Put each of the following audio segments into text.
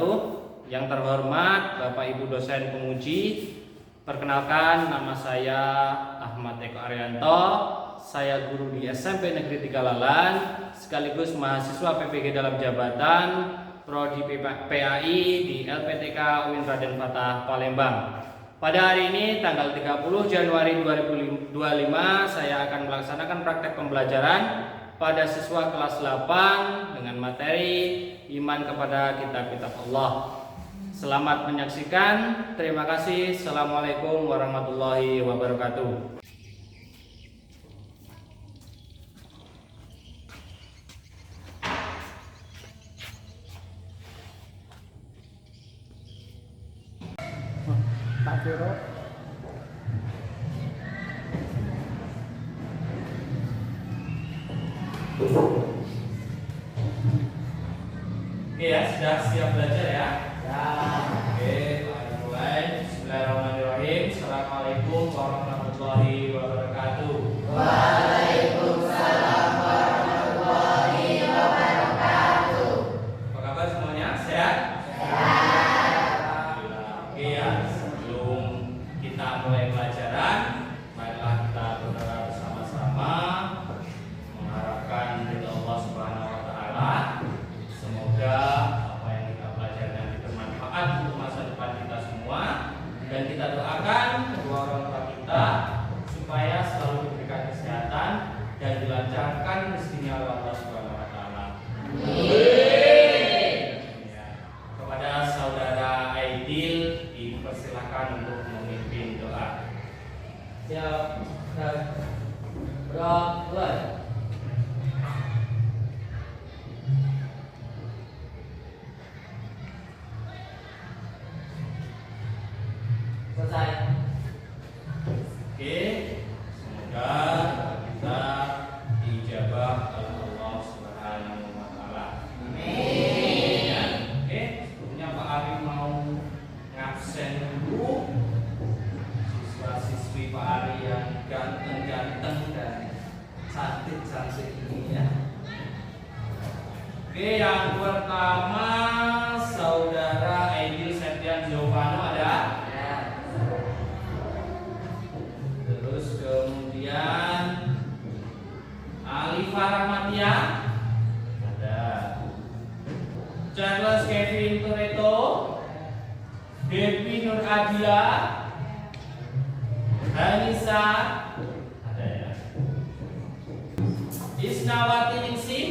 wabarakatuh. Yang terhormat Bapak Ibu dosen penguji, perkenalkan nama saya Ahmad Eko Arianto. Saya guru di SMP Negeri 3 Lalan, sekaligus mahasiswa PPG dalam jabatan Prodi PAI di LPTK UIN Raden Fatah Palembang. Pada hari ini tanggal 30 Januari 2025 saya akan melaksanakan praktek pembelajaran pada siswa kelas 8 dengan materi iman kepada kitab-kitab Allah. Selamat menyaksikan. Terima kasih. Assalamualaikum warahmatullahi wabarakatuh. Pak Vero. Oke ya, sudah siap belajar ya? Ya. Oke, kita mulai. Bismillahirrahmanirrahim. Assalamualaikum warahmatullahi wabarakatuh. Waalaikumsalam warahmatullahi wabarakatuh. Apa kabar semuanya? Sehat? Oke ya, sebelum kita mulai pelajaran, marilah kita berdoa bersama-sama mengharapkan ridha Allah Subhanahu wa taala. Semoga apa yang kita pelajari nanti bermanfaat untuk masa depan kita semua, dan kita doakan kedua orang tua kita supaya selalu diberikan kesehatan dan dilancarkan rezekinya oleh Allah Subhanahu wa taala. Ya. Kepada saudara Aidil dipersilakan untuk memimpin doa. Siap. Mulai. Selesai. Oke, semoga kita dijabah oleh Allah Subhanahu wa taala. Amin. Ya. Oke, sebelumnya Pak Ari mau ngabsen dulu siswa-siswi Pak Ari yang ganteng-ganteng dan cantik-cantik ini ya. Oke, yang pertama saudara Aidil Septian Giovanno ada? Terus kemudian Alifa Rahmatia ada, Charles Kevin Toretto, Devi Nur Adia, Hanisa ada ya, Isnawati Ningsih,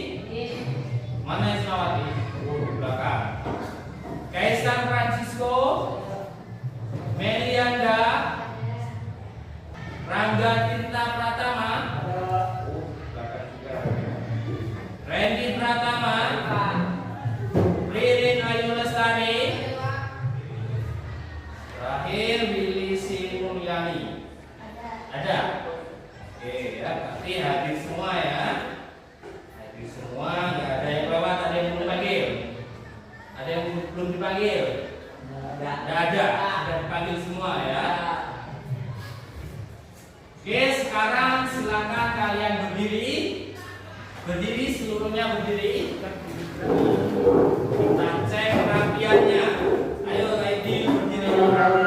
mana Isnawati? Di belakang. Kaisar Francisco, Melianda, Rangga Tirta Pratama, Randy Pratama, Ririn Ayu Lestari, terakhir Billy Sri Mulyani. Ada? Oke ya, berarti hadir semua ya. Hadir semua, nggak ada yang lewat, ada yang belum dipanggil. Ada yang belum dipanggil? Nggak ada, sudah dipanggil semua ya. Oke, sekarang silakan kalian berdiri. Berdiri, seluruhnya berdiri. Kita cek kerapiannya. Ayo Aidil berdiri. Ayo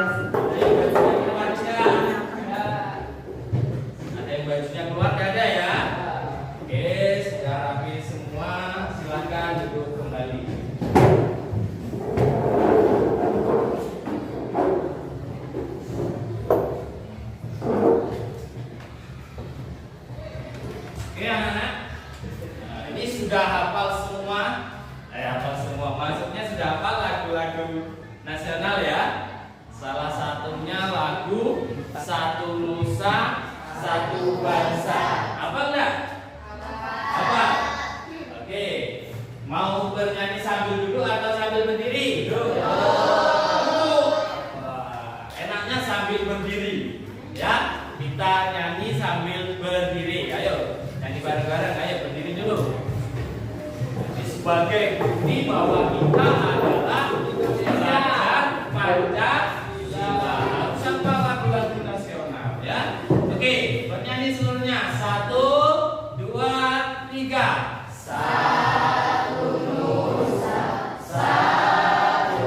bajunya keluar aja. Ada yang bajunya keluar, nggak ada ya? Oke, sudah rapi semua. Silakan duduk kembali. Oke anak-anak, nah, ini sudah hafal semua, hafal semua. Maksudnya sudah hafal lagu-lagu nasional ya. Salah satunya lagu Satu Nusa Satu Bangsa. Apa enggak? Apa? Oke, mau bernyanyi sambil duduk atau sambil berdiri? Duduk. Wah, enaknya sambil berdiri, ya. Kita nyanyi sambil berdiri. Ayo. Nyanyi bareng-bareng, ayo berdiri dulu. Jadi sebagai bukti bahwa kita adalah belajar Pancasila, harus hafal lagu-lagu nasional ya. Oke, bernyanyi seluruhnya. 1, 2, 3. Satu Nusa, satu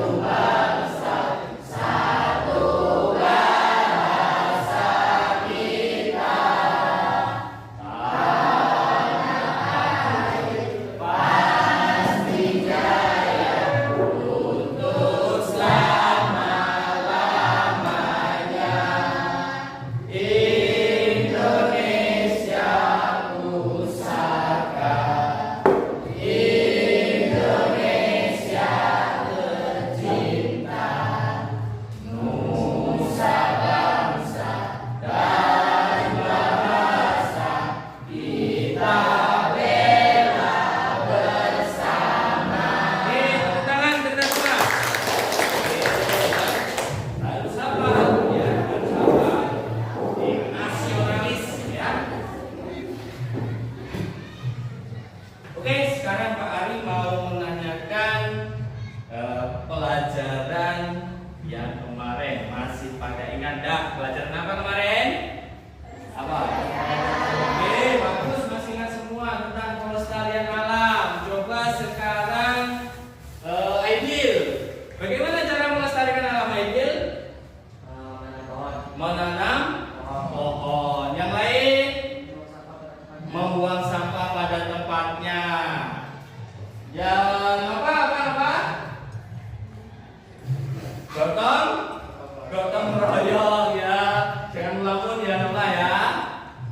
ya Nova ya.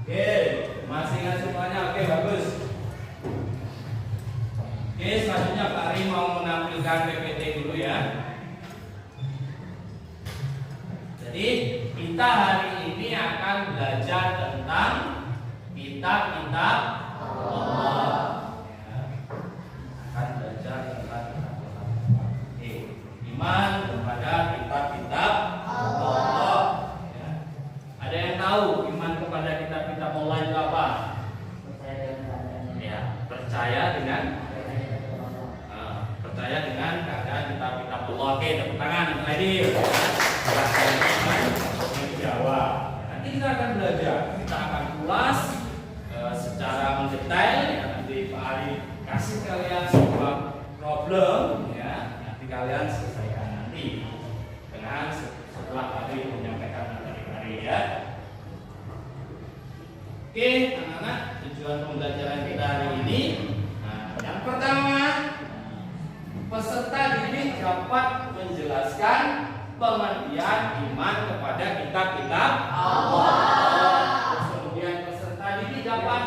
Oke, masih ingat semuanya. Oke, bagus. Oke, selanjutnya Pak Ari mau menampilkan PPT dulu ya. Jadi kita hari ini akan belajar tentang kitab-kitab Allah. Ya. Akan belajar tentang kitab-kitab Allah. Oke, iman kepada kitab-kitab Allah. Ya. Ada yang tahu iman kepada kitab-kitab Allah itu apa? Ya, percaya dengan keadaan kitab-kitab Allah. Oke, tepuk tangan untuk Aidil. Menjawab. Nanti kita akan belajar, kita akan ulas secara mendetail. Ya, nanti Pak Ari kasih kalian sebuah problem, ya, nanti kalian selesaikan nanti dengan setelah Pak Ari menyampaikan materi ya. Oke, anak-anak, tujuan pembelajaran kita hari ini. Nah, yang pertama, peserta didik dapat menjelaskan pengertian iman kepada kitab-kitab Allah. Terus kemudian peserta didik dapat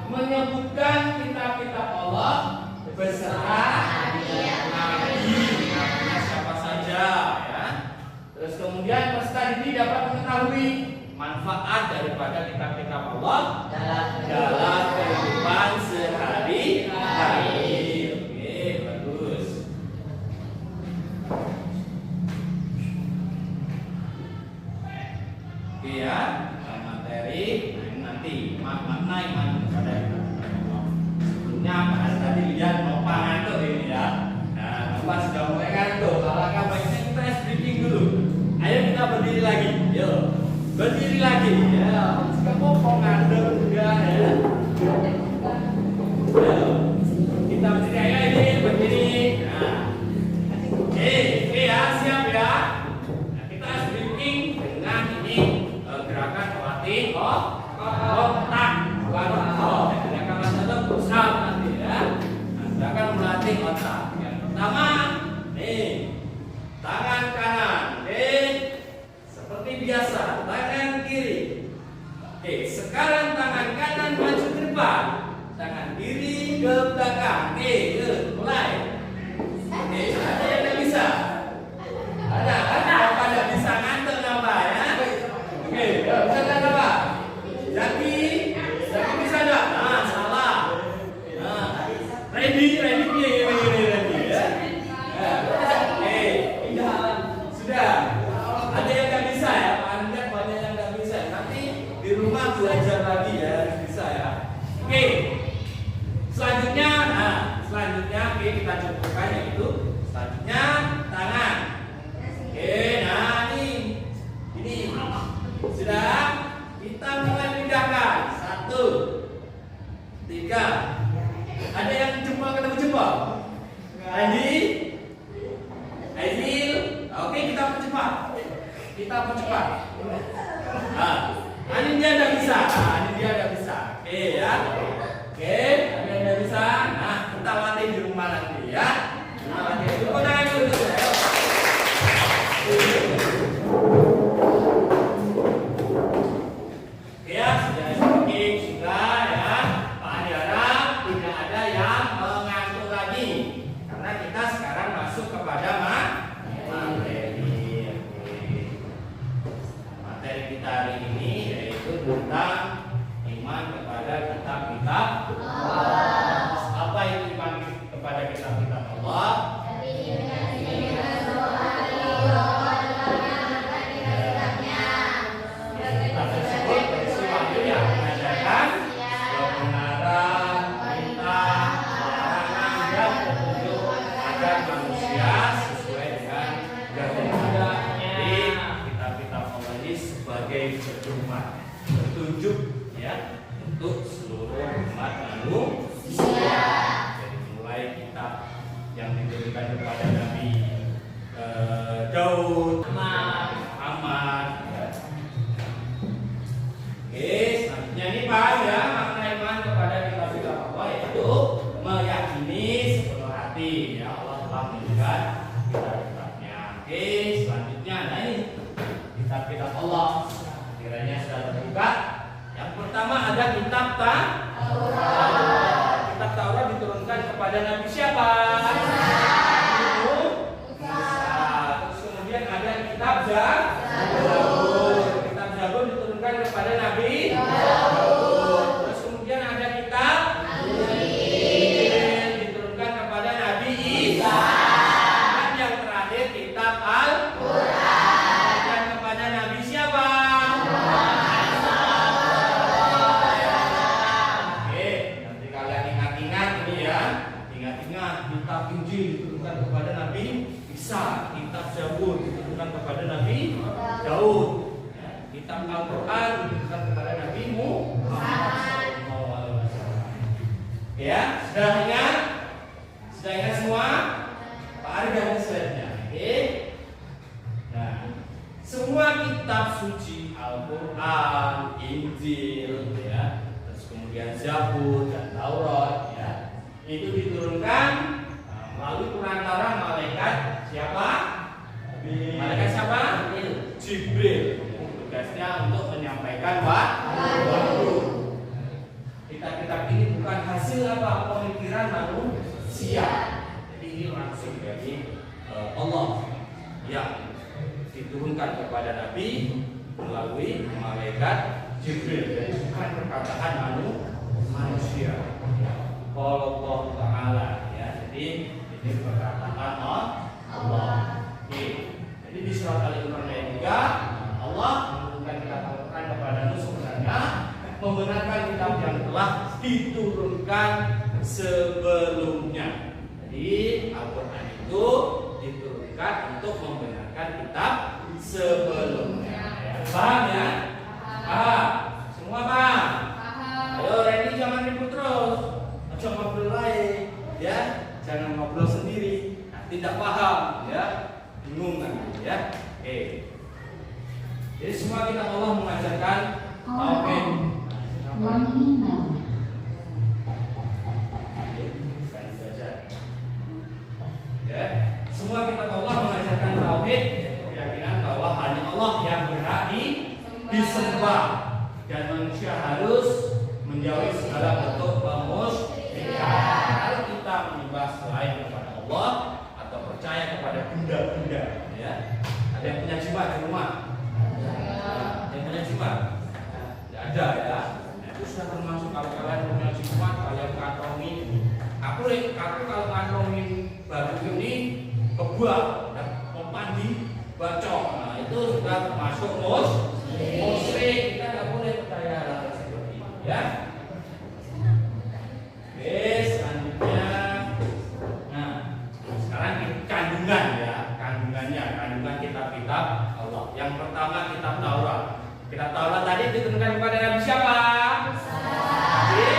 menyebutkan kitab-kitab Allah beserta nabi-nabinya siapa saja ya. Terus kemudian peserta didik dapat mengetahui manfaat daripada kitab-kitab Allah dalam kehidupan sehari-hari. Oke, bagus. Oke ya, materi nanti makna iman kepada kitab-kitab Allah. Sebelumnya tadi lihat Nova ngantuk ini ya. Nah, Nova sudah mulai ngantuk. Alangkah baiknya kita breathing dulu. Ayo kita berdiri lagi. Yuk. Berdiri lagi ya, kamu mau ngantuk juga ya. Kita berdiri, ayo ini berdiri. Nah, oke ya, siap ya. Nah, kita breathing dengan ini gerakan melatih otak, bukan otot. Gerakan otot pusat nanti ya. Nah, gerakan melatih otak. Yang pertama, nih tangan kanan, seperti biasa, tangan kiri. Oke, sekarang tangan kanan maju ke depan, tangan kiri ke belakang. Oke, mulai. Oke, ada yang nggak bisa? Ada pada bisa ngantuk nambah ya? Oke, bisa nggak nambah? Jadi bisa nggak? Nah, salah. Nah, ready ya. Oke, sudah. Ada yang nggak bisa ya, Pak Anjar banyak yang nggak bisa. Nanti di rumah belajar lagi ya, bisa ya. Oke, selanjutnya, oke, kita cukupkan yaitu selanjutnya tangan. Oke, nah ini sudah kita mulai pindahkan 1, 3. Ada yang jempol ketemu jempol? Aidil. Oke, kita percepat. Nah, ini dia udah bisa. Oke ya. Oke, ada yang udah bisa. Nah, kita latih di rumah nanti ya. Kita latih di rumah nanti dulu ya. Ya, sudah sudah ya. Pak Adiara tidak ada yang mengantuk lagi. Karena kita sekarang masuk kepada materi kita hari ini yaitu tentang iman kepada kitab-kitab Allah. Apa itu iman kepada kitab-kitab Allah? Kitab tersebut berisi wahyu yang mengajarkan kebenaran, perintah, larangan dan petunjuk agar manusia sesuai dengan kehendaknya. Kitab-kitab Allah ini sebagai petunjuk ya untuk seluruh umat manusia. Jadi mulai kitab yang diberikan kepada Nabi Daud, Muhammad. Ya. Oke, selanjutnya ini Pak ya, makna iman kepada kitab-kitab Allah yaitu meyakini sepenuh hati ya Allah telah memberikan kitab-kitabnya. Oke, selanjutnya nah ini kitab-kitab Allah kiranya sudah terbuka Kitab Taurat diturunkan kepada Nabi siapa? Musa. Terus kemudian ada kitab Zabur. Kitab Zabur diturunkan kepada Nabi Daud. Terus kemudian ada kitab Injil diturunkan kepada Nabi Isa. Dan yang terakhir kitab Al-Quran dan kepada Nabi siapa? Oke, nanti kalian ingat-ingat ini ya. Ingat-ingat kitab Injil diturunkan kepada Nabi Isa, kitab Zabur diturunkan kepada Nabi Daud, kitab Al-Quran diturunkan kepada Nabi Muhammad SAW. Ya, sudah ingat? Sudah ingat semua? Pak Ari ganti slide-nya. Oke. Nah, semua kitab suci Al-Quran, Injil, ya, terus kemudian Zabur dan Taurat, ya, itu diturunkan melalui perantara malaikat siapa? Malaikat siapa? Jibril. Tugasnya untuk menyampaikan wahyu. Kitab-kitab ini bukan hasil apa pemikiran manusia. Jadi ini langsung dari Allah yang diturunkan kepada Nabi melalui malaikat Jibril. Jadi bukan perkataan manusia. Kalau Allah Ta'ala, ya. Jadi ini perkataan Allah. Oke. Jadi di surat Al-Imran ayat 3 Allah menurunkan kitab Al-Quran kepada Nuh sebenarnya membenarkan kitab yang telah diturunkan sebelumnya. Jadi Al-Quran itu diturunkan untuk membenarkan kitab sebelumnya. Paham ya? Paham? Semua paham? Ayo Randy jangan ribut terus. Aja ngobrol lain, ya. Jangan ngobrol sendiri. Nah, tidak paham, ya. Bingung kan, ya. Oke. Jadi semua kitab Allah mengajarkan tauhid. Ya, semua kitab Allah mengajarkan tauhid, keyakinan bahwa hanya Allah yang berhak disembah dan manusia harus menjauhi segala bentuk kemusyrikan. Kalau kita menyembah selain kepada Allah atau percaya kepada benda-benda, ya. Ada yang punya jimat di rumah? Yang punya jimat? Tidak ada ya. Nah, itu sudah termasuk kalau kalian punya jimat, kalian kantongin. Aku kalau kantongin batu ini kebuang, mau mandi bacok. Nah, itu sudah termasuk musyrik. Kita tidak boleh percaya hal seperti itu, ya. Oke, selanjutnya. Nah, sekarang kandungan ya, kandungan kitab-kitab Allah. Yang pertama kitab Taurat. Kitab Taurat tadi diturunkan kepada Nabi siapa? Nabi.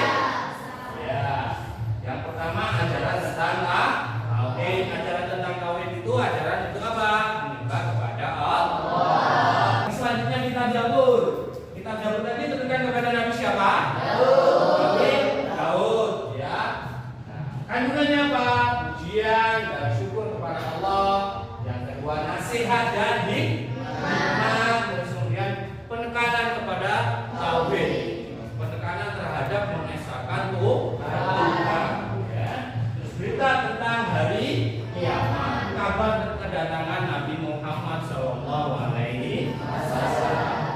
Ya. Yang pertama ajaran tentang tauhid. Ajaran tentang tauhid itu ajaran itu apa? Menyembah kepada Allah. Selanjutnya kitab Zabur. Kitab Zabur tadi diturunkan kepada Nabi siapa? Nabi Daud, ya. Nah, kandungannya apa? Pujian dan syukur kepada Allah. Yang kedua nasihat dan hikmah. Terus kemudian penekanan kepada tauhid. Penekanan terhadap mengesahkan Tuhan. Ya. Terus berita tentang hari kiamat. Kabar kedatangan Nabi Muhammad SAW.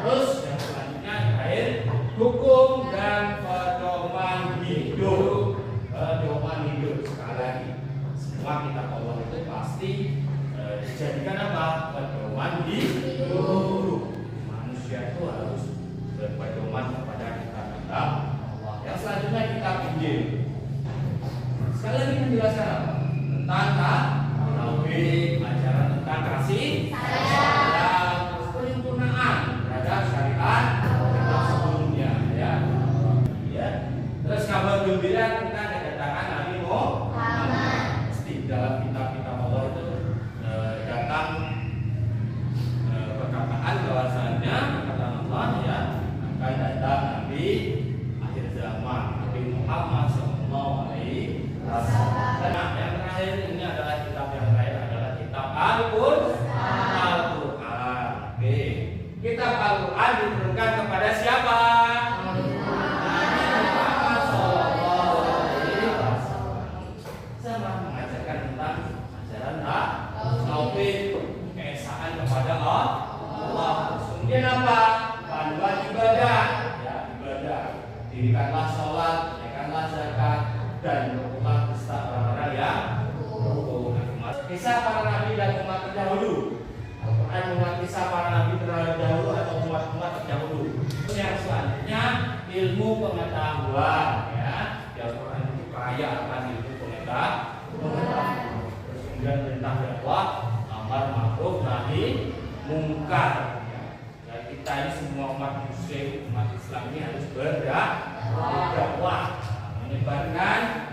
Terus yang selanjutnya terakhir hukum dan pedoman hidup. Pedoman hidup sekali lagi. Semua kitab Allah itu pasti dijadikan apa? Pedoman hidup. Manusia itu harus berpedoman kepada kitab-kitab Allah. Yang selanjutnya kitab Injil. Sekali lagi menjelaskan apa? Tentang tauhid, ajaran tentang kasih sayang, terus penyempurnaan terhadap syariat kitab sebelumnya, ya. Ya. Terus kabar gembira tentang kedatangan Nabi Muhammad. Mesti dalam kitab-kitab Allah itu datang perkataan bahwasanya perkataan Allah ya akan datang Nabi akhir zaman, Nabi Muhammad SAW. Karena ya dirikanlah sholat, tunaikanlah zakat, dan lakukanlah beserta orang-orang yang rukun. Kisah para nabi dan umat terdahulu. Al-Quran menguat kisah para nabi terdahulu atau umat-umat terdahulu. Yang selanjutnya ilmu pengetahuan, ya. Di Al-Quran itu kaya akan ilmu pengetahuan. Terus kemudian perintah dakwah, amar ma'ruf nahi mungkar. Ya, kita ini semua umat muslim, umat Islam ini harus berdakwah, menyebarkan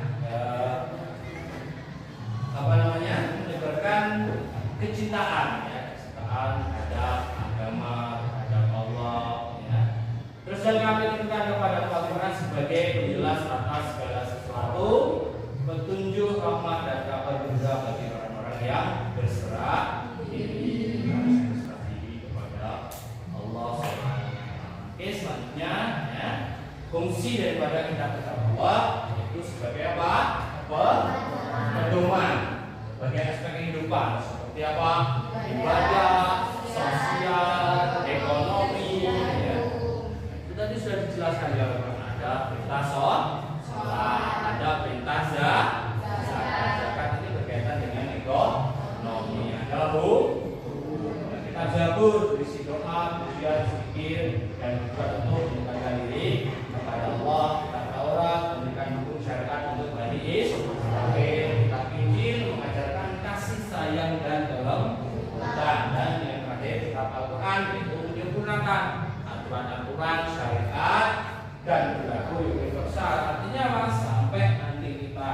menyebarkan kecintaan, ya, kecintaan terhadap agama, terhadap Allah, ya. Terus dan kami tentukan kepada Al-Quran sebagai penjelas atas segala sesuatu, petunjuk, rahmat dan kabar gembira bagi orang-orang yang berserah diri, harus berserah diri kepada Allah Subhanahu. Oke, selanjutnya, ya, fungsi daripada kitab dakwah itu sebagai apa? Pedoman bagi aspek kehidupan seperti apa? Ibadah, sosial, ekonomi, ya. Itu tadi sudah dijelaskan di Al-Quran. Ada perintah sholat, ada perintah zakat ini berkaitan dengan ekonomi. Ada kita Zabur berisi doa, ujian, zikir, dan juga untuk mendekatkan diri kepada Allah. Kita Taurat memberikan hukum syariat untuk Bani Israil. Kita Injil mengajarkan kasih sayang dan kelembutan. Dan yang terakhir kitab Al-Quran itu menyempurnakan aturan-aturan syariat dan berlaku universal. Artinya apa? Sampai nanti kita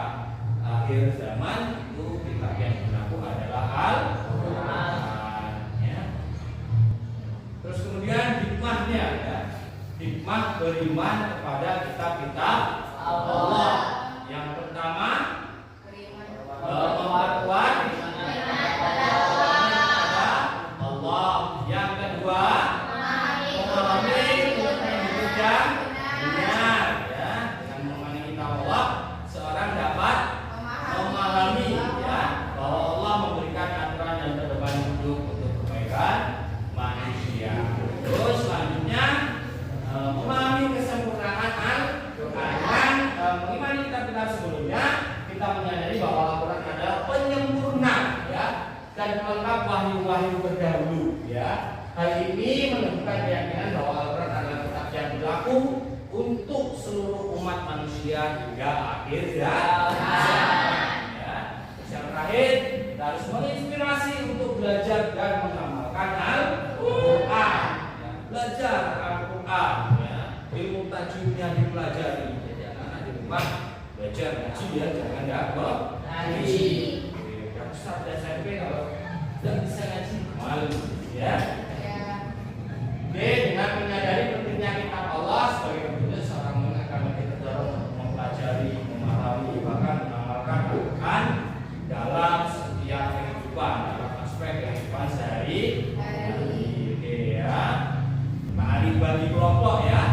akhir zaman itu kita yang berlaku adalah Al-Quran. Terus kemudian hikmahnya, ya, hikmah beriman kepada kitab-kitab Allah. Yang pertama memperkuat kepada Allah. Yang kedua memahami ilmu yang benar, ya. Dengan memahami kitab Allah, seorang dapat memahami, ya, bahwa Allah memberikan aturan dan pedoman hidup untuk kebaikan manusia. Terus selanjutnya memahami kesempurnaan Al-Quran. Mengimani kitab-kitab sebelumnya, kita menyadari bahwa Al-Quran adalah penyempurna, ya, dan pelengkap wahyu-wahyu berdahulu, ya. Hal ini menunjukkan keyakinan bahwa Al-Quran adalah kitab yang berlaku untuk seluruh umat manusia hingga akhir zaman. Ya. Terus yang terakhir, kita harus menginspirasi untuk belajar dan mengamalkan Al-Quran. Ya. Belajar Al-Quran, ya. Ilmu tajwidnya dipelajari. Jadi anak-anak di rumah belajar ngaji, ya, jangan dapat ngaji. Yang besar SMP kalau tidak bisa ngaji malu, ya. Oke, dengan menyadari pentingnya kitab Allah sebagai petunjuk, seorang mukmin akan lebih terdorong untuk mempelajari, memahami, bahkan mengamalkan Al-Quran dalam setiap kehidupan, dalam aspek kehidupan sehari-hari. Oke, ya. Mari bagi kelompok, ya.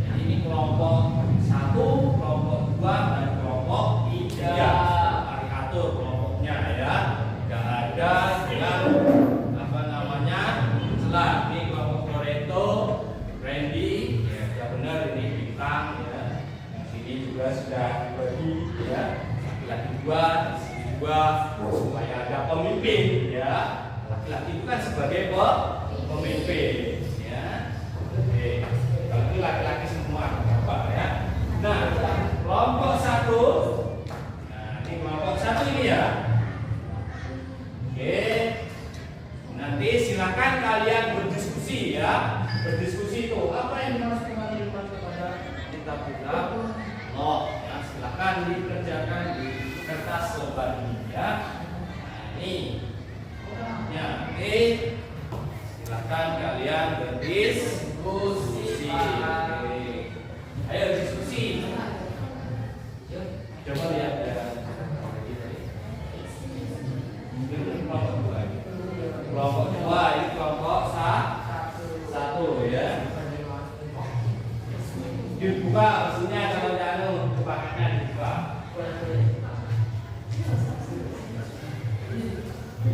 Jadi ini kelompok 1, kelompok 2, dan kelompok 3. Mari atur kelompoknya, ya. Tidak ada yang celah. Ini kelompok Loreto, Randy, ya, sudah benar ini bintang, ya. Yang sini juga sudah dibagi, ya. Laki-laki 2, di sini 2, supaya ada pemimpin, ya. Laki-laki itu kan sebagai pemimpin, ya. Oke, kalau ini laki-laki semua, apa, ya. Nah, kelompok 1. Nah, ini kelompok 1 ini, ya. Oke. Nanti silakan kalian berdiskusi, ya. Berdiskusi itu apa yang harus teman-teman kepada kitab-kitab Allah, ya. Silakan dikerjakan di kertas lebar ini, ya. Nah, ini ya, oke. Silakan kalian berdiskusi. Ayo diskusi. Coba lihat, ya. Kelompok 2, ini kelompok 1, ya. Dibuka maksudnya kalau janu kepakainya dibuka.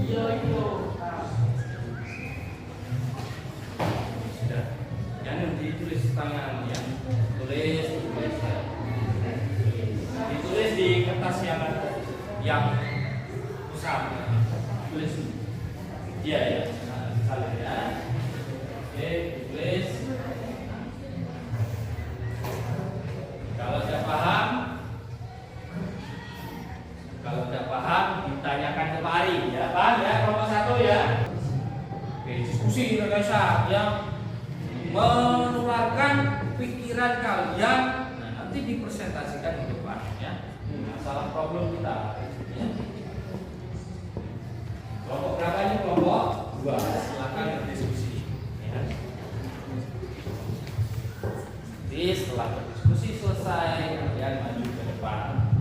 Iya itu. Sudah. Jangan ditulis tangan, ya. Tulis di kertas yang pusat. Tulis. Iya ya. Salah ya. Oke, tulis. Kalau tidak paham, ditanyakan ke Pak Ari. Ya, paham ya, kelompok 1 ya. Oke, diskusi guys yang menularkan pikiran kalian. Nah, nanti dipresentasikan di depan ya. Masalah problem kita. Ya. Kelompok berapa ini? Kelompok 2. Silakan berdiskusi. Ya. Jadi setelah berdiskusi selesai, kalian maju ke depan,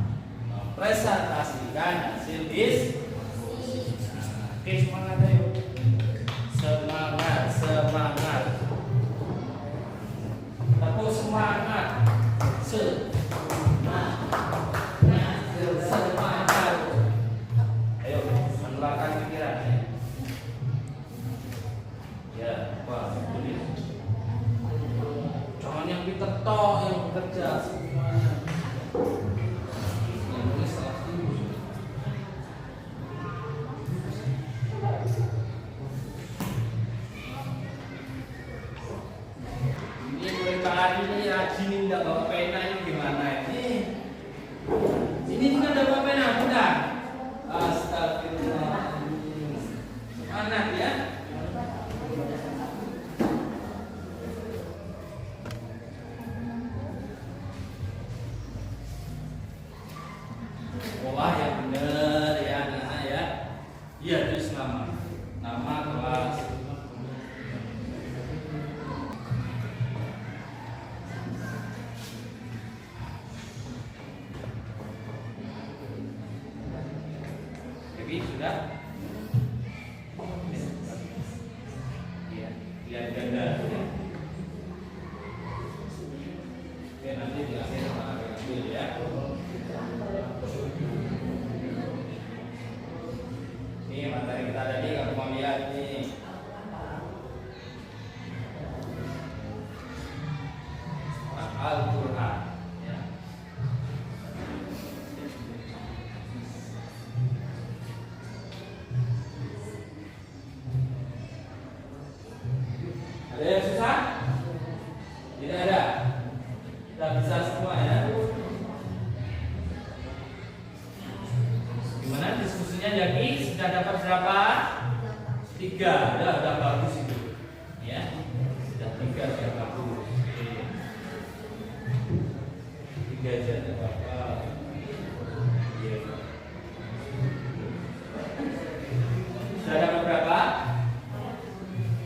mempresentasikan hasil diskusi. Nah, oke, semangat ayo. Semangat, semangat. Tepuk semangat. Semangat. Ayo, menularkan pikiran ya. Ya, Pak, tulis. Jangan yang ditetok, yang bekerja semuanya. Yang tulis salah dulu. Ini mulai Pak Ari ini rajin tidak bawa pena ini gimana ini? Ini juga ada bawa pena, bukan? Astagfirullahaladzim. Semangat ya. Sekolah yang benar ya anak ya. Iya, tulis nama kelas. Jadi sudah. Iya, lihat ganda. Oke, nanti diambil sama ambil ya. Ini materi kita tadi kalau mau lihat ini. Al-Quran ya. Ada yang susah? Tidak ada. Kita bisa semua ya. Gimana diskusinya Jaki? Sudah dapat berapa? 3. Udah bagus itu. Ya. Sudah 3 sudah bagus. Oke. 3 aja tidak apa-apa. Iya. Sudah dapat berapa?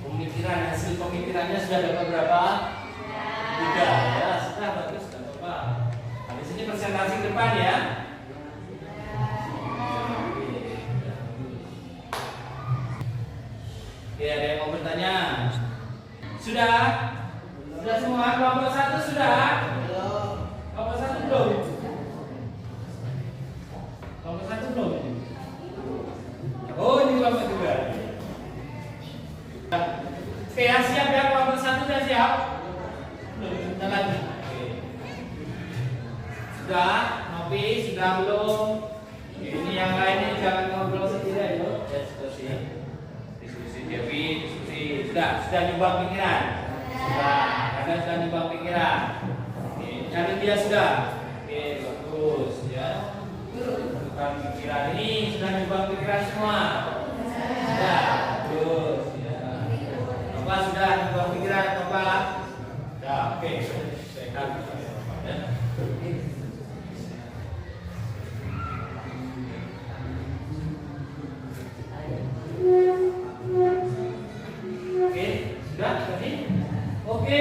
Pemikiran, hasil pemikirannya sudah dapat berapa? 3. Ya, sudah bagus, tidak apa-apa. Habis ini presentasi ke depan ya. Oke, ada yang mau bertanya? Sudah? Sudah semua? Kelompok 1 sudah? Kelompok 1 belum? Kelompok 1 belum? Oh, ini kelompok 2. Oke, ya, siap ya, kelompok 1 sudah siap? Belum, kita lagi. Oke. Sudah? Nopi, sudah belum? Ini yang lainnya jangan ngobrol sendiri ayo. Ya, sudah siap. Dewi diskusi sudah nyumbang pikiran, sudah karena sudah nyumbang pikiran. Oke, cari dia sudah. Oke, bagus ya. Bukan pikiran ini sudah nyumbang pikiran semua. Sudah, bagus ya. Bapak sudah nyumbang pikiran, Bapak. Sudah, oke. Sehat ya. Oke,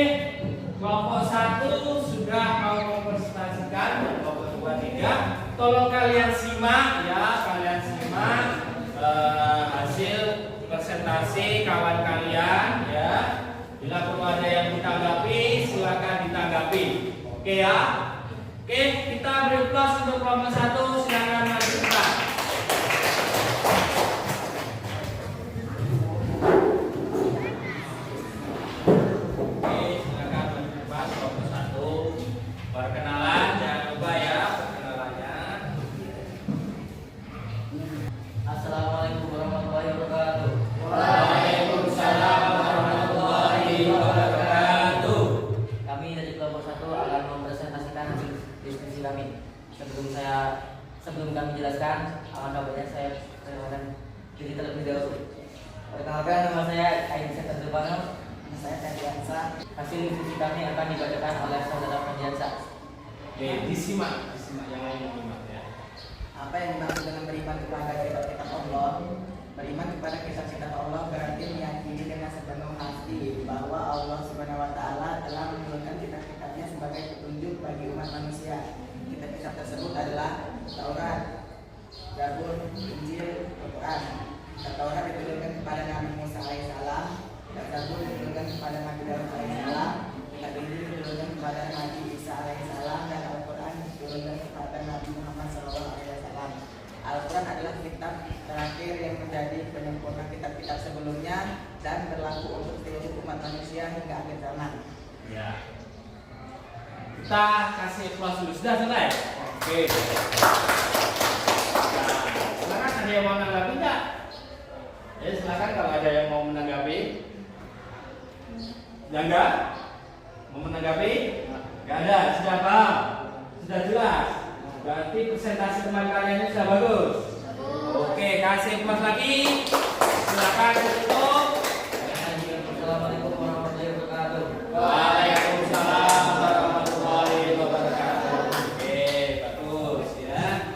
kelompok 1 sudah mau mempresentasikan, kelompok 2, 3. Tolong kalian simak ya, hasil presentasi kawan kalian ya. Bila perlu ada yang ditanggapi, silakan ditanggapi. Oke ya. Oke, kita beri aplaus untuk kelompok 1. Silakan maju ke depan. Perkenalan, jangan lupa ya perkenalannya. kami dari kelompok 1 akan mempresentasikan hasil diskusi kami. Sebelum kami jelaskan, alangkah baiknya saya perkenalkan diri terlebih dahulu. Perkenalkan, nama saya Ain Setar Derbano. Saya Tendiansa. Hasil diskusi kami akan dibacakan oleh saudara Tendiansa. Oke, disimak yang lain menyimak ya. Apa yang dimaksud dengan beriman kepada kitab-kitab Allah? Beriman kepada kitab-kitab Allah berarti meyakini dengan sepenuh hati bahwa Allah Subhanahu wa taala telah menurunkan kitab-kitabnya sebagai petunjuk bagi umat manusia. Kitab-kitab tersebut adalah Taurat, Zabur, Injil, Al-Quran. Kitab Taurat diturunkan kepada Nabi Musa alaihissalam, kitab Zabur diturunkan kepada Nabi Daud alaihissalam, kitab Injil diturunkan kepada Nabi Isa alaihissalam, dan Al-Quran diturunkan kepada Nabi Muhammad SAW. Al-Quran adalah kitab terakhir yang menjadi penyempurna kitab-kitab sebelumnya dan berlaku untuk seluruh umat manusia hingga akhir zaman. Ya. Kita kasih kelas dulu. Sudah selesai? Oke. Nah, silakan ada yang mau menanggapi enggak? Ya, silakan kalau ada yang mau menanggapi. Ya enggak? Mau menanggapi? Enggak ada. Sudah paham? Sudah jelas? Berarti presentasi teman kalian ini sudah bagus. Oke, kasih kelas lagi. Silakan tutup. Assalamualaikum warahmatullahi wabarakatuh. Waalaikumsalam warahmatullahi wabarakatuh. Oke, bagus ya.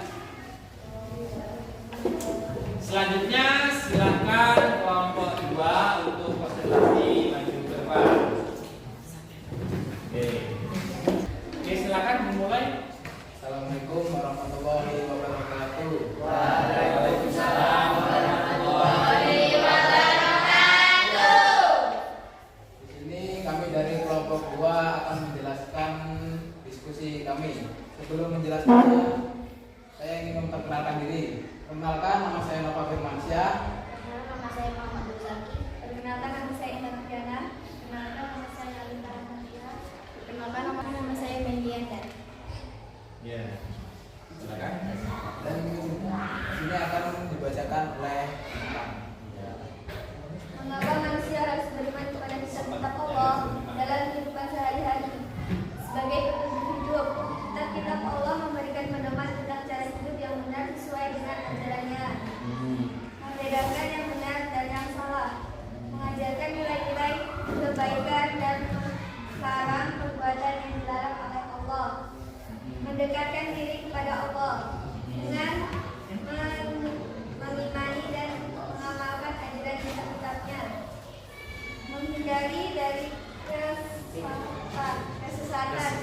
Selanjutnya silakan kelompok 2 untuk presentasi maju ke depan. Oke, silakan dimulai. Assalamualaikum warahmatullahi wabarakatuh. Waalaikumsalam warahmatullahi Wabarakatuh. Di sini kami dari kelompok 2 akan menjelaskan diskusi kami. Sebelum menjelaskannya, saya ingin memperkenalkan diri. Perkenalkan, nama saya Nova Firmansyah. Nama saya Muhammad Zaki. Perkenalkan, nama saya Intan Fiana. Perkenalkan, nama saya Alinta Rahmatia. Perkenalkan, nama saya Mendianda. Ya. Silakan. Dan ini akan dibacakan oleh Mengapa manusia harus beriman kepada kitab-kitab Allah dalam kehidupan sehari-hari? Sebagai petunjuk hidup, kitab-kitab Allah memberikan pedoman tentang cara hidup yang benar sesuai dengan ajarannya, membedakan yang benar dan yang salah, mengajarkan nilai-nilai kebaikan dan melarang perbuatan yang dilarang oleh Allah, mendekatkan diri kepada Allah dengan mengimani dan mengamalkan ajaran kitab-kitabnya, menghindari dari kesesatan.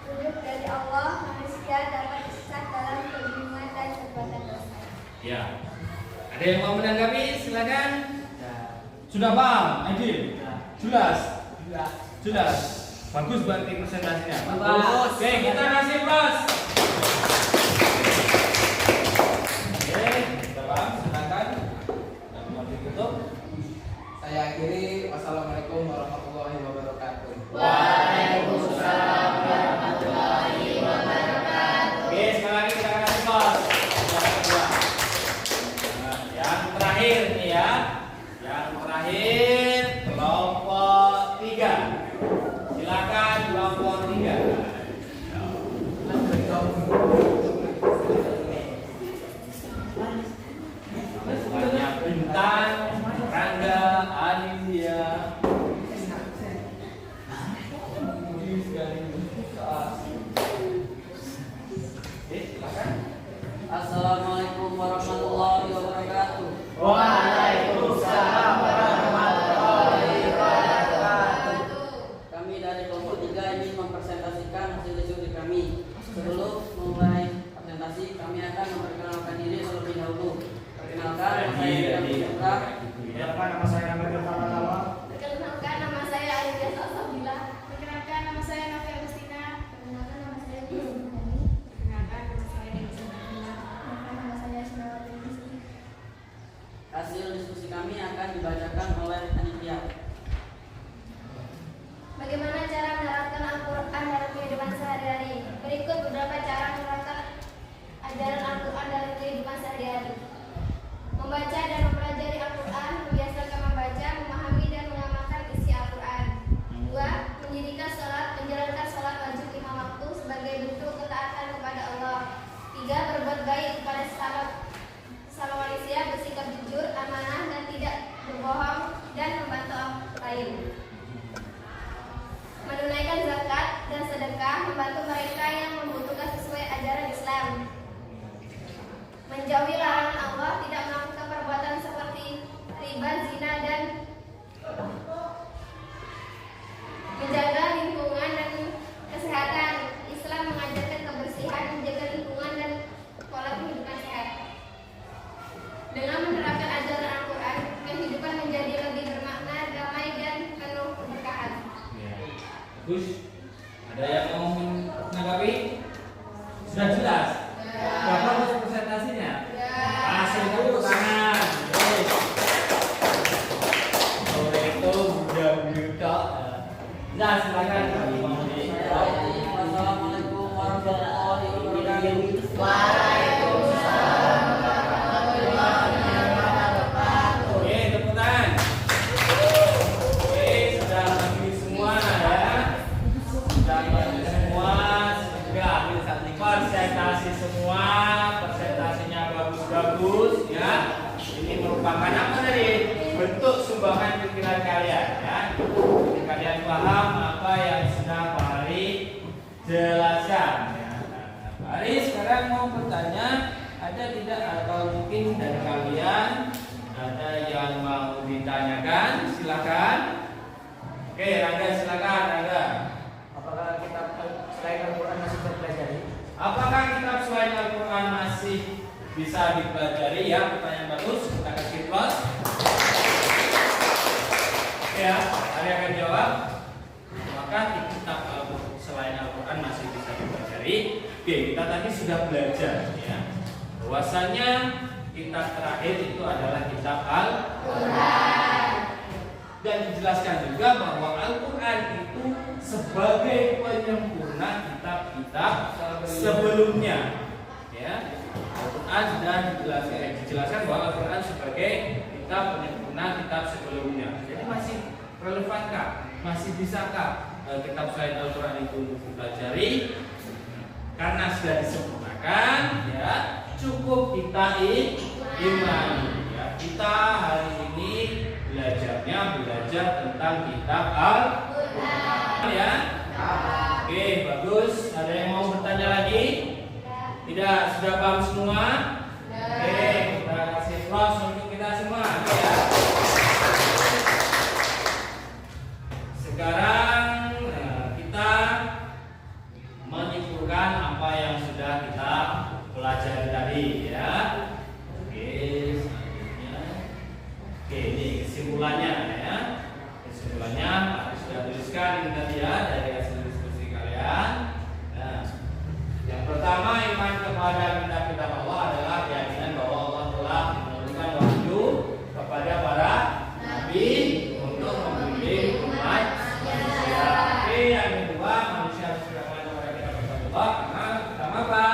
Tunjuk dari Allah, manusia dapat sesat dalam kebingungan dan perbuatan dosa. Ya. Ada yang mau menanggapi? Silakan. Sudah paham, Adil? Jelas. Jelas. Bagus berarti presentasinya. Bagus. Oke, kita kasih plus. Oke, sudah paham? Silakan. Dan mau ditutup. saya akhiri. Wassalamualaikum warahmatullahi wabarakatuh. Waalaikumsalam warahmatullahi wabarakatuh. Oke, sekali lagi kita kasih plus. Nah, yang terakhir nih ya. Yang terakhir kelompok 3. Silakan kelompok 3. Selanjutnya Bintang, Rangga, Anindya. Silakan. Assalamualaikum warahmatullahi wabarakatuh. Waalaikumsalam warahmatullahi wabarakatuh. Kami dari kelompok 3 ingin mempresentasikan hasil diskusi kami. Sebelum memulai presentasi, kami akan memperkenalkan diri terlebih dahulu. Perkenalkan, nama saya Ilham Putra. Nama saya Perkenalkan, nama saya Aida Salsabila. Perkenalkan, nama saya Nafi Agustina. Perkenalkan, nama saya Dini. Perkenalkan, nama saya Dini Sabila. Perkenalkan, nama saya Sinawati Rizky. Hasil diskusi kami akan dibacakan oleh Anindya. Bagaimana cara menerapkan Al-Quran dalam kehidupan sehari-hari? Berikut beberapa cara menerapkan ajaran Al-Quran dalam kehidupan sehari-hari. Membaca dan mempelajari Al-Quran, membiasakan membaca Tiga, berbuat baik kepada sesama manusia, bersikap jujur, amanah, dan tidak berbohong, dan membantu orang lain. Menunaikan zakat dan sedekah, membantu mereka yang membutuhkan sesuai ajaran Islam. Menjauhi larangan Allah, tidak melakukan perbuatan seperti riba, zina, dan menjaga lingkungan dan kesehatan. Islam mengajarkan kebersihan, menjaga lingkungan, dan pola kehidupan sehat. Dengan menerapkan ajaran Al-Quran, kehidupan menjadi lebih bermakna, damai, dan penuh keberkahan. Bagus. Ada yang mau menanggapi? Sudah jelas? Berapa presentasinya? Kasih dulu tangan. Sore itu budak-budak. Nah, silakan. Assalamualaikum warahmatullahi wabarakatuh. Waalaikumsalam warahmatullahi wabarakatuh. Oke, tepuk tangan. Oke, sudah bagi semua ya. Sudah bagi semua. Sudah presentasi semua. Presentasinya bagus-bagus ya. Ini merupakan apa tadi? Bentuk sumbangan pikiran kalian ya. Jadi kalian paham apa yang sudah Pak Hari jelaskan ya. Pak Hari sekarang mau bertanya, ada tidak atau mungkin dari kalian ada yang mau ditanyakan? Silakan. Oke, Rangga silakan Rangga. Apakah kitab selain Al-Quran masih bisa dipelajari? Apakah kitab selain Al-Quran masih bisa dipelajari? Ya, pertanyaan bagus. Kita kasih plus. Ya, Hari akan jawab. Maka di kitab selain Al-Quran masih bisa dipelajari. Oke, kita tadi sudah belajar ya. Bahwasanya kitab terakhir itu adalah kitab Al-Quran. Dan dijelaskan juga bahwa Al-Quran itu sebagai penyempurna kitab-kitab sebelumnya. Ya, Al-Quran sudah dijelaskan bahwa Al-Quran sebagai kitab penyempurna kitab sebelumnya. Jadi masih relevankah? Masih bisakah kitab selain Al-Quran itu untuk dipelajari? Karena sudah disempurnakan, ya cukup kita imani. Ya, kita hari ini belajar tentang kitab Al-Quran ya. Oke, bagus. Ada yang mau bertanya lagi? Tidak, sudah paham semua? Oke, kita kasih plus untuk kita semua ya. Sekarang kita menyimpulkan apa yang sudah kita pelajari tadi ya. Oke, selanjutnya. Oke, ini kesimpulannya ya. Kesimpulannya sudah tuliskan ini tadi ya dari hasil diskusi kalian. Nah, yang pertama, iman kepada kitab-kitab Allah adalah keyakinan bahwa Allah telah menurunkan wahyu kepada para nabi untuk membimbing umat manusia. Oke, yang kedua, manusia harus beramal kepada kitab-kitab Allah karena pertama apa?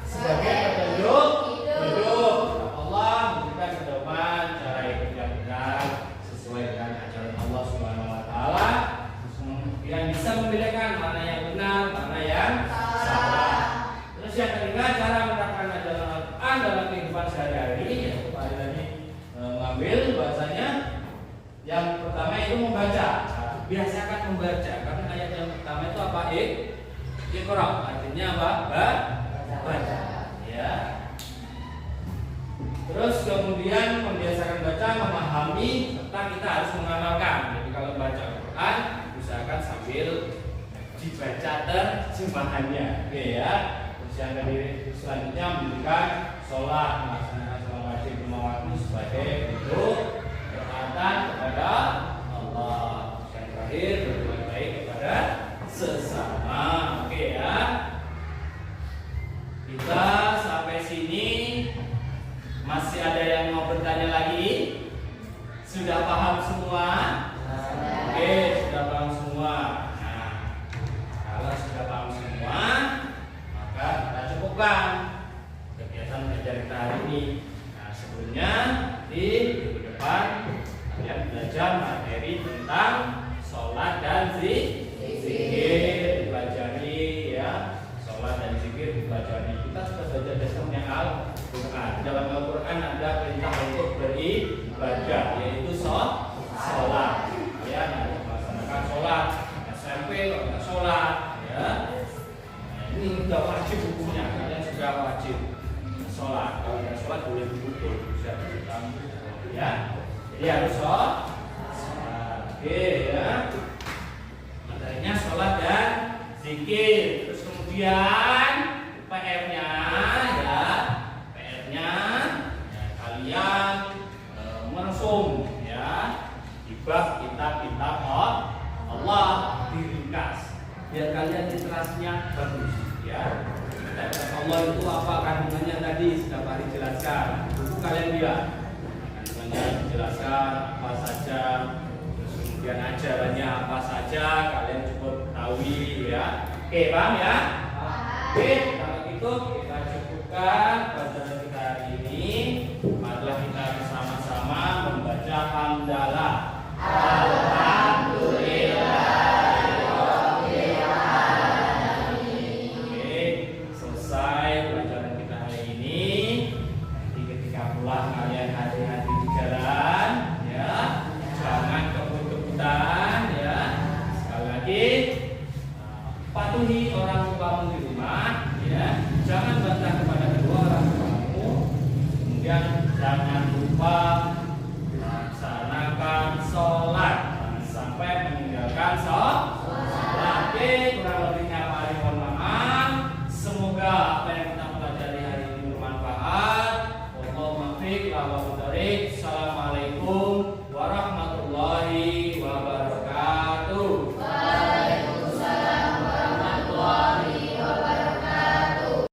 Sebagai petunjuk hidup. Allah memberikan pedoman cara hidup yang benar sesuai dengan ajaran Allah Subhanahu Wa Taala yang bisa membedakan mana yang benar, mana yang salah. Terus yang ketiga, cara menerapkan ajaran Al-Quran dalam kehidupan sehari-hari. Ya, Pak Ari tadi mengambil bahasanya yang pertama itu membaca. Biasakan membaca. Karena ayat yang pertama itu apa? Iqra. Artinya apa? Baca. Ya. Terus kemudian membiasakan baca, memahami, serta kita harus mengamalkan. Jadi kalau baca Al-Quran, usahakan sambil dibaca terjemahannya. Oke ya. Terus yang dari selanjutnya memberikan sholat, melaksanakan sholat wajib lima waktu sebagai bentuk ketaatan kepada Allah. Yang terakhir berbuat baik kepada sesama. Oke ya. Kita sampai sini. Masih ada yang mau bertanya lagi? Sudah paham semua? Oke, sudah paham semua. Nah, kalau sudah paham semua, maka kita cukupkan kegiatan belajar kita hari ini. Nah, sebelumnya di minggu depan kalian belajar materi tentang sholat dan zikir dipelajari ya. Sholat dan zikir dipelajari. Kita sudah belajar dasar sudah wajib sholat. Kalau tidak sholat boleh dipukul, bisa dipukul, ya. Jadi harus sholat. Oke, ya. Materinya sholat dan zikir. Terus kemudian PR-nya, ya, PR-nya, ya, kalian meresum, ya, di bab kitab-kitab Allah diringkas, biar kalian literasinya bagus, ya. Kitab Allah itu apa kandungannya tadi sudah Pak Ari jelaskan. Buku kalian lihat kandungannya dijelaskan apa saja, terus kemudian ajarannya apa saja kalian cukup tahu, ya. Oke, paham ya? Oke, kalau gitu kita cukupkan pelajaran kita hari ini. Marilah kita bersama-sama membaca hamdalah. Patuhi orang tuamu di rumah, ya. Jangan bantah kepada kedua orang tuamu. Kemudian